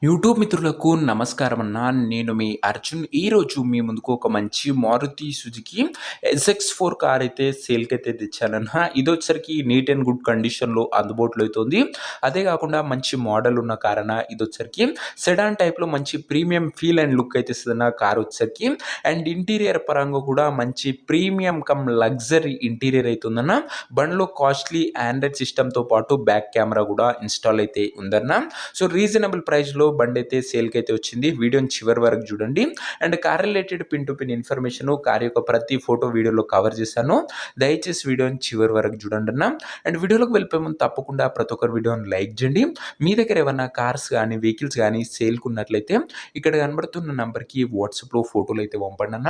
YouTube మిత్రులకు నమస్కారం అన్న. నేను మీ అర్జున్. ఈరోజు మీ ముందుకు ఒక మంచి మారుతి సుజుకి ఎస్ఎక్స్4 కార్ అయితే సేల్‌కైతే తెచ్చానన్న. ఇదొచ్చేసరికి నీట్ అండ్ గుడ్ కండిషన్‌లో అందుబాటులో అయితే ఉంది. అదే కాకుండా మంచి మోడల్ ఉన్న కార్ అన్న. ఇదొచ్చేసరికి సెడాన్ టైప్‌లో మంచి ప్రీమియం ఫీల్ అండ్ లుక్ అయితే ఇస్తదన్న కార్ వచ్చేసరికి. అండ్ ఇంటీరియర్ పరంగా కూడా మంచి ప్రీమియం కమ్ లగ్జరీ ఇంటీరియర్ అయితే ఉందన్న. బండిలో కాస్ట్లీ ఆండ్రాయిడ్ సిస్టమ్‌తో పాటు బ్యాక్ కెమెరా కూడా ఇన్‌స్టాల్ అయితే ఉందన్న. సో రీజనబుల్ ప్రైస్‌లో బండి అయితే సేల్‌కి అయితే వచ్చింది. వీడియోని చివరి వరకు చూడండి. And car related pin to pin information car యొక్క ప్రతి ఫోటో వీడియోలో కవర్ చేశాను. దయచేసి వీడియోని చివరి వరకు చూడండి అన్న. అండ్ వీడియోలోకి వెళ్ళిపోయే ముందు తప్పకుండా ప్రతి ఒక్కరు వీడియోని లైక్ చేయండి. మీ దగ్గర ఏమన్నా కార్స్ కానీ వెహికల్స్ కానీ సేల్‌కి ఉన్నట్లయితే ఇక్కడ కనబడుతున్న నంబర్‌కి వాట్సాప్‌లో ఫోటోలు అయితే పంపండి అన్న.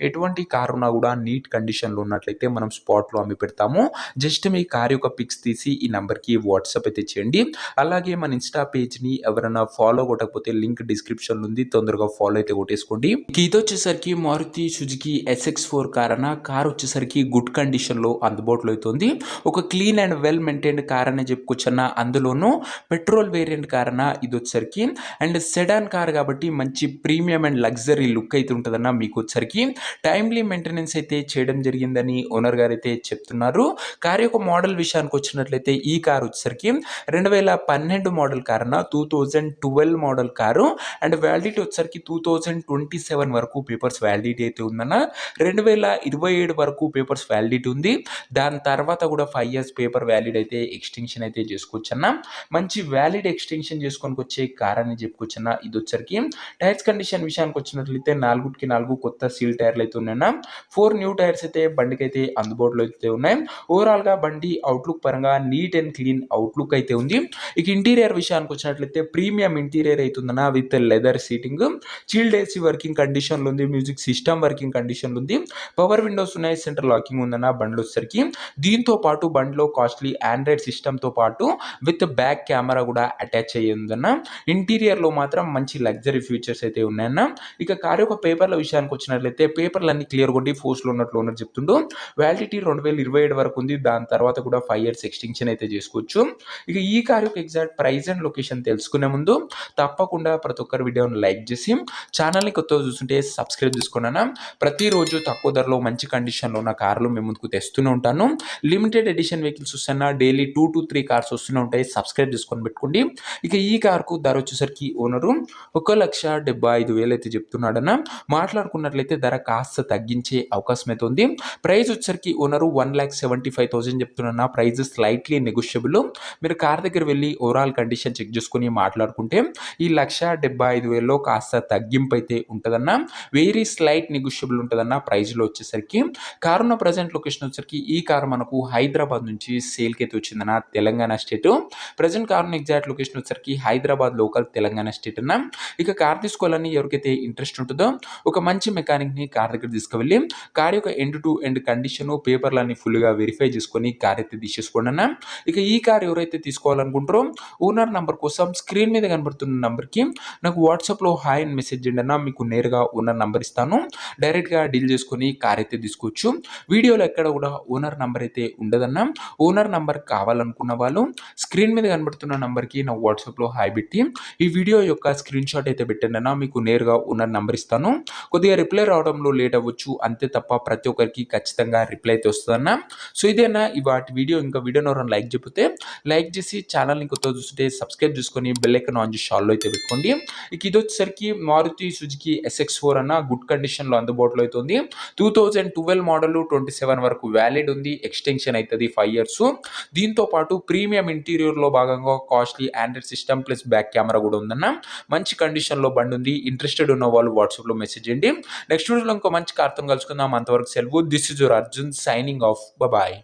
ఎటువంటి కార్ ఉన్నా కూడా నీట్ కండిషన్‌లో ఉన్నట్లయితే మనం స్పాట్‌లో అమ్మి పెడతాము. జస్ట్ మీ కార్ యొక్క పిక్స్ తీసి ఈ నంబర్‌కి వాట్సాప్ అయితే చేయండి. అలాగే మన ఇన్స్టా పేజ్‌ని ఎవరైనా ఫాలో కొట్టకపోతే లింక్ డిస్క్రిప్షన్‌లో ఉంది. తొందరగా ఫాలో అయితే కొట్టేసుకోండి. ఇది వచ్చేసరికి మారుతి సుజుకి ఎస్ఎక్స్4 కార్ అన్న. కార్ వచ్చేసరికి గుడ్ కండిషన్‌లో అందుబాటులో అయితే ఉంది. ఒక clean and well maintained car అనే చెప్పుకోవచ్చన్న. అందులోనూ పెట్రోల్ వేరియంట్ కార్ అన్న ఇది వచ్చేసరికి. అండ్ సెడాన్ కార్ కాబట్టి మంచి ప్రీమియం అండ్ లగ్జరీ లుక్ అయితే ఉంటుందన్న. మీకు వచ్చేసరికి టైమ్లీ మెయింటెనెన్స్ అయితే చేయడం జరిగిందని ఓనర్ గారు అయితే చెప్తున్నారు. కార్ యొక్క మోడల్ విషయానికి వచ్చినట్లయితే ఈ కార్ వచ్చేసరికి 2012 మోడల్ కార్ అన్న. 2012 మోడల్ కారు. అండ్ వ్యాలిడిటీ వచ్చేసరికి 2027 వరకు పేపర్స్ వ్యాలిడిటీ అయితే ఉందన్న. 2027 వరకు పేపర్స్ వ్యాలిడిటీ ఉంది. దాని తర్వాత కూడా 5 ఇయర్స్ పేపర్ వ్యాలిడ్ అయితే ఎక్స్టెన్షన్ అయితే చేసుకోవచ్చు అన్న. మంచి వ్యాలిడ్ ఎక్స్టెన్షన్ చేసుకొని వచ్చే కార్ అని చెప్పుకోవచ్చు అన్న. ఇది వచ్చరికి టైర్స్ కండిషన్ విషయానికి వచ్చినట్లయితే 4 కొత్త సీల్ టైర్లు అయితే ఉన్నాయన్న. 4 న్యూ టైర్స్ అయితే బండికి అయితే అందుబాటులో అయితే ఉన్నాయి. ఓవరాల్గా బండి అవుట్లుక్ పరంగా నీట్ అండ్ క్లీన్ అవుట్లుక్ అయితే ఉంది. ఇక ఇంటీరియర్ విషయానికి వచ్చినట్లయితే ప్రీమియం ఇంటీరియర్ అవుతుందన్న. With leather seating, chilled AC working కండిషన్లో ఉంది. మ్యూజిక్ సిస్టమ్ వర్కింగ్ కండిషన్లో ఉంది. పవర్ విండోస్ ఉన్నాయి. సెంట్రల్ లాకింగ్ ఉందన్న బండిలో వచ్చేసరికి. దీంతో పాటు బండిలో కాస్ట్లీ ఆండ్రాయిడ్ సిస్టమ్తో పాటు విత్ బ్యాక్ కెమెరా కూడా అటాచ్ అయ్యి ఉందన్న. ఇంటీరియర్లో మాత్రం మంచి లగ్జరీ ఫీచర్స్ అయితే ఉన్నాయన్న. ఇక కార్ యొక్క పేపర్ల విషయానికి వచ్చినట్లయితే పేపర్లు అన్ని క్లియర్గా ఉండి ఫోర్స్లో ఉన్నట్లు ఓనర్ చెప్తుండు. వ్యాలిడిటీ 2027 వరకు ఉంది. దాని తర్వాత కూడా 5 ఇయర్స్ ఎక్స్టెన్షన్ అయితే చేసుకోవచ్చు. ఇక ఈ కార్ యొక్క ఎగ్జాక్ట్ ప్రైస్ అండ్ లొకేషన్ తెలుసుకునే ముందు తప్పకుండా ప్రతి ఒక్కరు వీడియోని లైక్ చేసి ఛానల్ని కొత్తగా చూస్తుంటే సబ్స్క్రైబ్ చేసుకున్నాను. ప్రతిరోజు తక్కువ ధరలో మంచి కండిషన్లో ఉన్న కార్లు మేము ముందుకు తెస్తూనే ఉంటాను. లిమిటెడ్ ఎడిషన్ వెహికల్స్ వస్తున్నా డైలీ 2 to 3 కార్స్ వస్తూనే ఉంటాయి. సబ్స్క్రైబ్ చేసుకొని పెట్టుకోండి. ఇక ఈ కార్కు ధర వచ్చేసరికి ఓనరు 1,75,000 అయితే చెప్తున్నాడన్న. మాట్లాడుకున్నట్లయితే ధర కాస్త తగ్గించే అవకాశం అయితే ఉంది. ప్రైస్ వచ్చేసరికి ఓనరు 1,75,000 చెప్తున్నా. Price slightly negotiable. మీరు కార్ దగ్గర వెళ్ళి ఓవరాల్ కండిషన్ చెక్ చేసుకొని మాట్లాడుకుంటే ఈ 1,75,000లో కాస్త తగ్గింపు అయితే ఉంటుందన్న. వెరీ స్లైట్ నెగోషియబుల్ ఉంటుందన్న ప్రైస్లో వచ్చేసరికి. కార్ ఉన్న ప్రజెంట్ లొకేషన్ వచ్చేసరికి ఈ కార్ మనకు హైదరాబాద్ నుంచి సేల్కి అయితే వచ్చిందన్న. తెలంగాణ స్టేట్. ప్రజెంట్ కార్ ఉన్న ఎగ్జాక్ట్ లొకేషన్ వచ్చేసరికి హైదరాబాద్ లోకల్ తెలంగాణ స్టేట్ అన్న. ఇక కార్ తీసుకోవాలని ఎవరికైతే ఇంట్రెస్ట్ ఉంటుందో ఒక మంచి మెకానిక్ని కార్ దగ్గర తీసుకువెళ్ళి కార్ యొక్క ఎండ్ టు ఎండ్ కండిషన్ పేపర్లన్నీ ఫుల్గా వెరిఫై చేసుకొని కార్ అయితే తీసేసుకోండి అన్న. ఇక ఈ కార్ ఎవరైతే తీసుకోవాలనుకుంటారో ఓనర్ నంబర్ కోసం స్క్రీన్ మీద కనబడుతున్న నంబర్కి నాకు వాట్సాప్లో హాయ్ అని మెసేజ్ చేయండి అన్న. మీకు నేరుగా ఓనర్ నంబర్ ఇస్తాను. డైరెక్ట్గా డీల్ చేసుకొని కార్ అయితే తీసుకోవచ్చు. వీడియోలో ఎక్కడ కూడా ఓనర్ నంబర్ అయితే ఉండదన్న. ఓనర్ నంబర్ కావాలనుకున్న వాళ్ళు స్క్రీన్ మీద కనబడుతున్న నంబర్కి నా వాట్సాప్లో హాయ్ పెట్టి ఈ వీడియో యొక్క స్క్రీన్ షాట్ అయితే పెట్టండి అన్న. మీకు నేరుగా ఓనర్ నంబర్ ఇస్తాను. కొద్దిగా రిప్లై రావడంలో లేట్ అవ్వచ్చు అంతే తప్ప ప్రతి ఒక్కరికి ఖచ్చితంగా రిప్లై అయితే వస్తుందన్న. సో ఇదేనా ఇవాటి వీడియో. ఇంకా వీడియోని ఎవరైనా లైక్ చెప్తే లైక్ చేసి ఛానల్ని కొత్తగా చూస్తుంటే సబ్స్క్రైబ్ చేసుకొని బెల్ ఐకాన్ ఆన్ చేసి ఆల్లో అయితే పెట్టుకోండి. ఇక ఇది వచ్చేసరికి మారుతి సుజుకి ఎస్ఎక్స్4 అన్న. గుడ్ కండిషన్లో అందుబాటులో అవుతుంది. 2012 మోడల్ 27 వరకు వ్యాలిడ్ ఉంది. ఎక్స్టెన్షన్ అవుతుంది 5 ఇయర్స్. దీంతో పాటు ప్రీమియం ఇంటీరియర్లో భాగంగా costly Android system plus back camera కూడా ఉందన్న. మంచి కండిషన్లో బండి ఉంది. ఇంట్రెస్టెడ్ ఉన్న వాళ్ళు వాట్సాప్లో మెసేజ్ చేయండి. నెక్స్ట్ వీడియోలో ఇంకో మంచి కార్తో కలుసుకుందాం. అంతవరకు సెలవు. This is your Arjun signing off. Bye.